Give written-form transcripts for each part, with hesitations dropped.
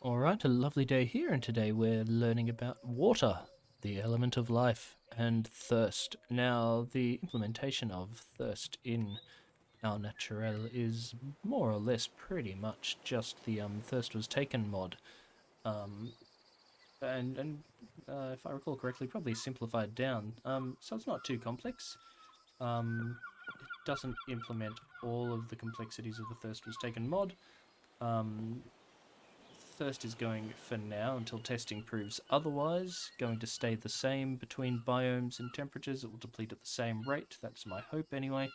Alright, a lovely day here, and today we're learning about water, the element of life, and thirst. Now, the implementation of thirst in our Naturel is more or less pretty much just the Thirst Was Taken mod. Um, and if I recall correctly, probably simplified down. So it's not too complex. It doesn't implement all of the complexities of the Thirst Was Taken mod. Um, Thirst is going, for now, until testing proves otherwise, going to stay the same between biomes and temperatures. It will deplete at the same rate. That's my hope anyway.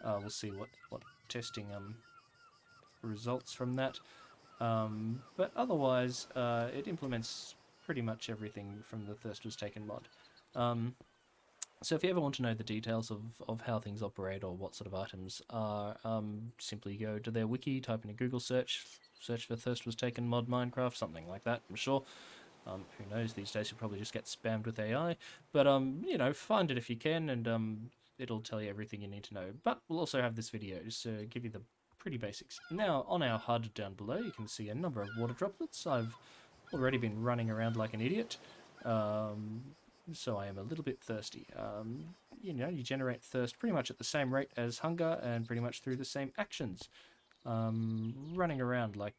We'll see what testing results from that. But otherwise, it implements pretty much everything from the Thirst Was Taken mod. So if you ever want to know the details of how things operate or what sort of items are, simply go to their wiki, type in a Google search for Thirst Was Taken mod Minecraft, something like that, I'm sure. Who knows, these days you'll probably just get spammed with AI. But, find it if you can, and it'll tell you everything you need to know. But we'll also have this video just to give you the pretty basics. Now, on our HUD down below, you can see a number of water droplets. I've already been running around like an idiot. So I am a little bit thirsty. You generate thirst pretty much at the same rate as hunger and pretty much through the same actions. Running around like...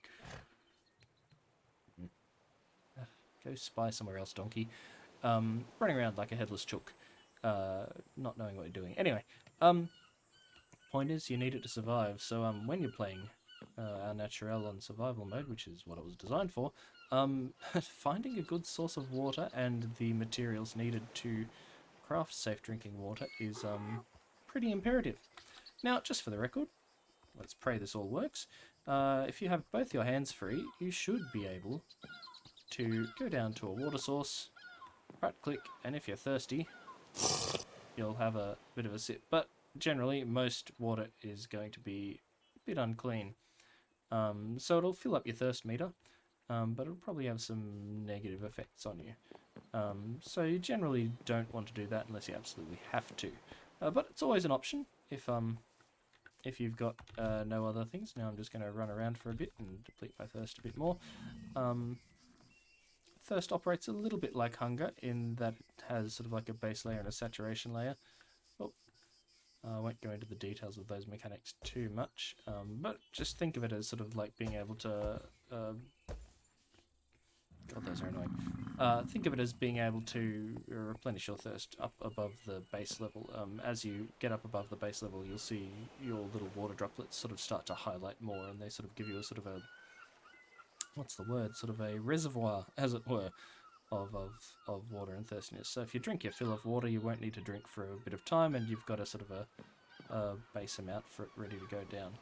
Go spy somewhere else, donkey. Running around like a headless chook. Not knowing what you're doing. Anyway, point is you need it to survive. So when you're playing our Naturel on survival mode, which is what it was designed for, finding a good source of water and the materials needed to craft safe drinking water is pretty imperative. Now, just for the record, let's pray this all works. If you have both your hands free, you should be able to go down to a water source, right click, and if you're thirsty, you'll have a bit of a sip. But generally, most water is going to be a bit unclean. So it'll fill up your thirst meter, but it'll probably have some negative effects on you. So you generally don't want to do that unless you absolutely have to. But it's always an option if you've got no other things. Now I'm just going to run around for a bit and deplete my thirst a bit more. Thirst operates a little bit like hunger in that it has sort of like a base layer and a saturation layer. Oh, I won't go into the details of those mechanics too much, but just think of it as sort of like being able to... God, those are annoying. Think of it as being able to replenish your thirst up above the base level. As you get up above the base level, you'll see your little water droplets sort of start to highlight more, and they sort of give you a sort of a... what's the word? Sort of a reservoir, as it were, of water and thirstiness. So if you drink your fill of water, you won't need to drink for a bit of time, and you've got a sort of a base amount for it ready to go down.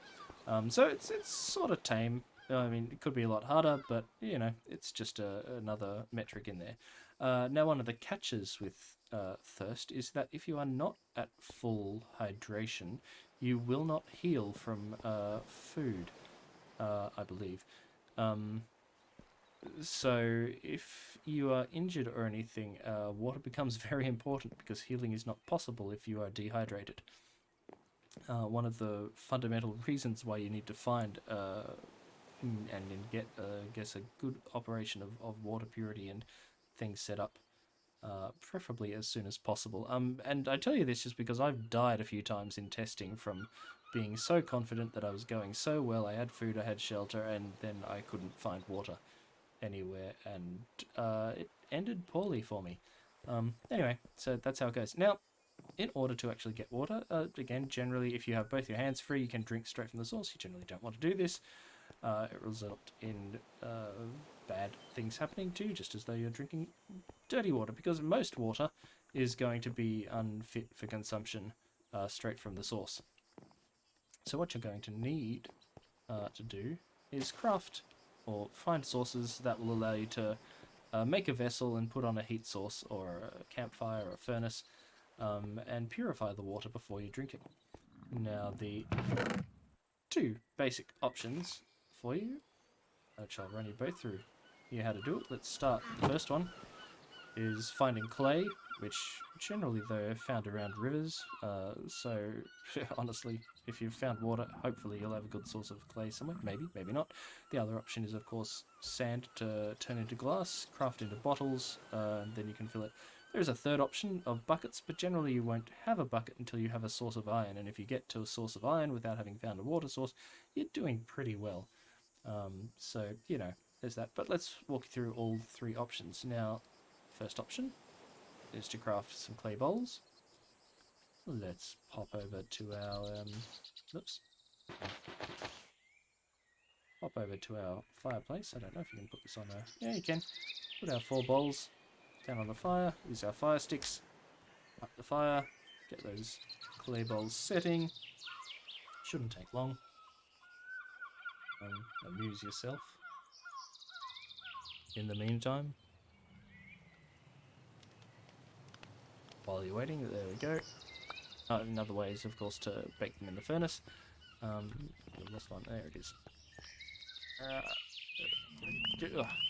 So it's sort of tame. I mean, it could be a lot harder, but, it's just another metric in there. Now, one of the catches with thirst is that if you are not at full hydration, you will not heal from food, I believe. So if you are injured or anything, water becomes very important because healing is not possible if you are dehydrated. One of the fundamental reasons why you need to find and get, I guess, a good operation of water purity and things set up, preferably as soon as possible. And I tell you this just because I've died a few times in testing from being so confident that I was going so well. I had food, I had shelter, and then I couldn't find water anywhere, and it ended poorly for me. Anyway, so that's how it goes. Now, in order to actually get water, again, generally, if you have both your hands free, you can drink straight from the source. You generally don't want to do this. It results in bad things happening to you, just as though you're drinking dirty water, because most water is going to be unfit for consumption straight from the source. So what you're going to need to do is craft or find sources that will allow you to make a vessel and put on a heat source or a campfire or a furnace and purify the water before you drink it. Now, the two basic options for you, which I'll run you both through here how to do it. Let's start the first one. is finding clay, which generally they're found around rivers. So honestly, if you've found water, hopefully you'll have a good source of clay somewhere. Maybe, maybe not. The other option is, of course, sand to turn into glass, craft into bottles, and then you can fill it. There's a third option of buckets, but generally you won't have a bucket until you have a source of iron, and if you get to a source of iron without having found a water source, you're doing pretty well. So, you know, there's that. But let's walk you through all three options. Now, first option is to craft some clay bowls. Let's pop over to our, oops. Pop over to our fireplace. I don't know if you can put this on a, yeah, you can. Put our 4 bowls down on the fire, use our fire sticks, up the fire, get those clay bowls setting. Shouldn't take long. Amuse yourself. In the meantime, while you're waiting, there we go. Another way is, of course, to bake them in the furnace. I lost one. There it is. Oh,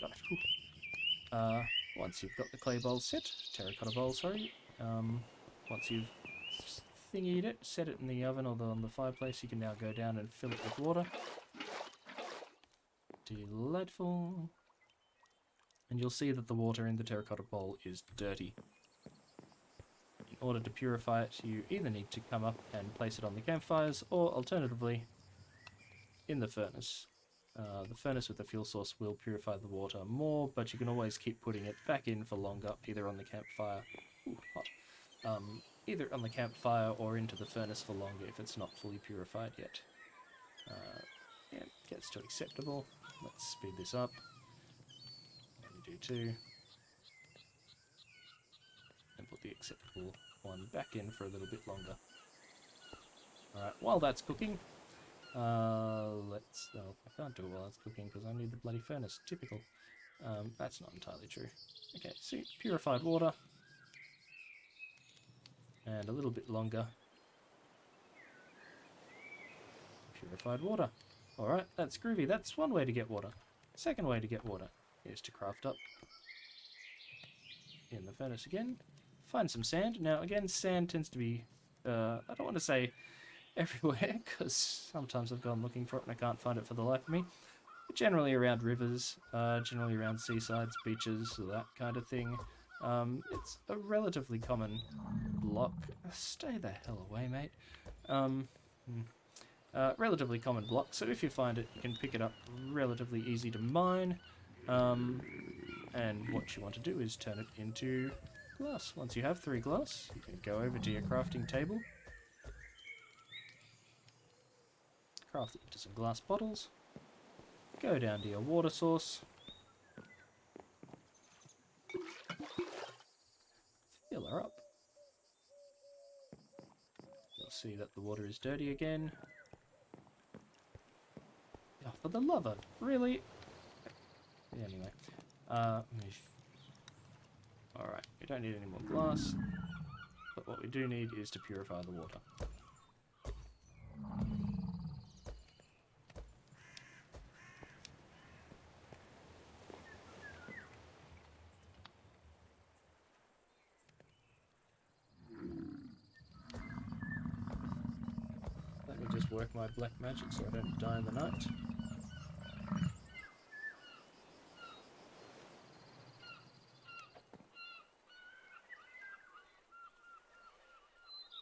got it. Once you've got the clay bowl set, terracotta bowl, sorry. Once you've thingied it, set it in the oven or on the fireplace, you can now go down and fill it with water. Delightful. And you'll see that the water in the terracotta bowl is dirty. In order to purify it, you either need to come up and place it on the campfires, or alternatively, in the furnace. The furnace with the fuel source will purify the water more, but you can always keep putting it back in for longer, either on the campfire, hot, either on the campfire or into the furnace for longer if it's not fully purified yet. Yeah, it gets to acceptable. Let's speed this up. Maybe do 2. And put the acceptable one back in for a little bit longer. Alright, while that's cooking, I can't do it while it's cooking because I need the bloody furnace. Typical. That's not entirely true. Okay, so purified water. And a little bit longer. Purified water. Alright, that's groovy. That's one way to get water. Second way to get water is to craft up in the furnace again. Find some sand. Now, again, sand tends to be, I don't want to say everywhere, because sometimes I've gone looking for it and I can't find it for the life of me. But generally around rivers, generally around seasides, beaches, that kind of thing. It's a relatively common block. Stay the hell away, mate. Relatively common block, so if you find it, you can pick it up relatively easy to mine. And what you want to do is turn it into glass. Once you have 3 glass, you can go over to your crafting table, craft it into some glass bottles, go down to your water source, fill her up. You'll see that the water is dirty again. Oh, for the love of, really? Anyway, alright, we don't need any more glass, but what we do need is to purify the water. Let me just work my black magic so I don't die in the night.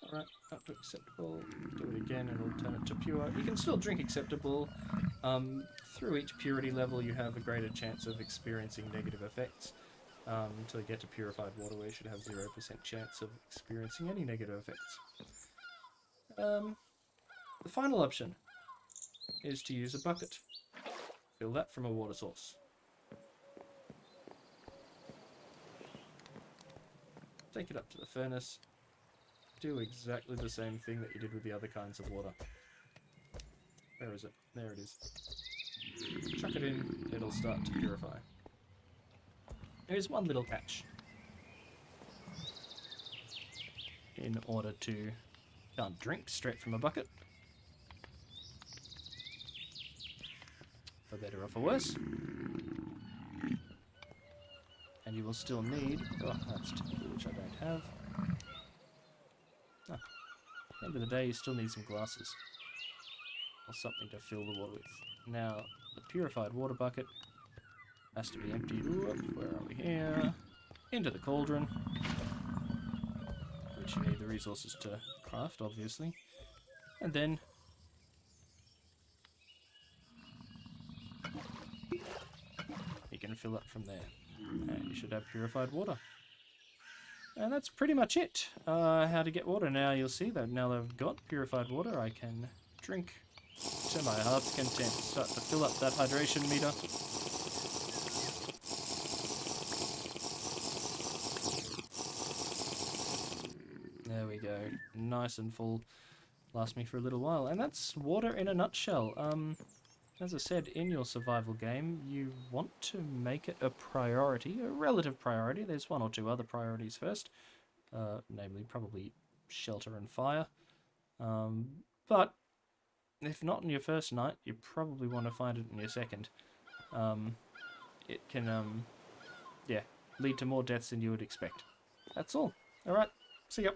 Alright, up to acceptable. Do it again and it'll turn it to pure. You can still drink acceptable. Through each purity level you have a greater chance of experiencing negative effects. Until you get to purified water where you should have 0% chance of experiencing any negative effects. The final option is to use a bucket. Fill that from a water source. Take it up to the furnace. Do exactly the same thing that you did with the other kinds of water. Where is it? There it is. Chuck it in, it'll start to purify. There is one little catch. In order to... can't drink straight from a bucket. For better or for worse. And And you will still need... Oh, that's typical, which I don't have. Ah, at the end of the day, you still need some glasses. Or something to fill the water with. Now, the purified water bucket has to be emptied. Whoop, where are we here? Into the cauldron. Which you need the resources to craft, obviously. And then... you can fill it from there. And you should have purified water. And that's pretty much it. How to get water. Now you'll see that now that I've got purified water, I can drink to my heart's content. Start to fill up that hydration meter. There we go. Nice and full. Last me for a little while. And that's water in a nutshell. As I said, in your survival game, you want to make it a priority, a relative priority. There's one or two other priorities first, namely probably shelter and fire. But if not in your first night, you probably want to find it in your second. It can, yeah, lead to more deaths than you would expect. That's all. Alright, see ya.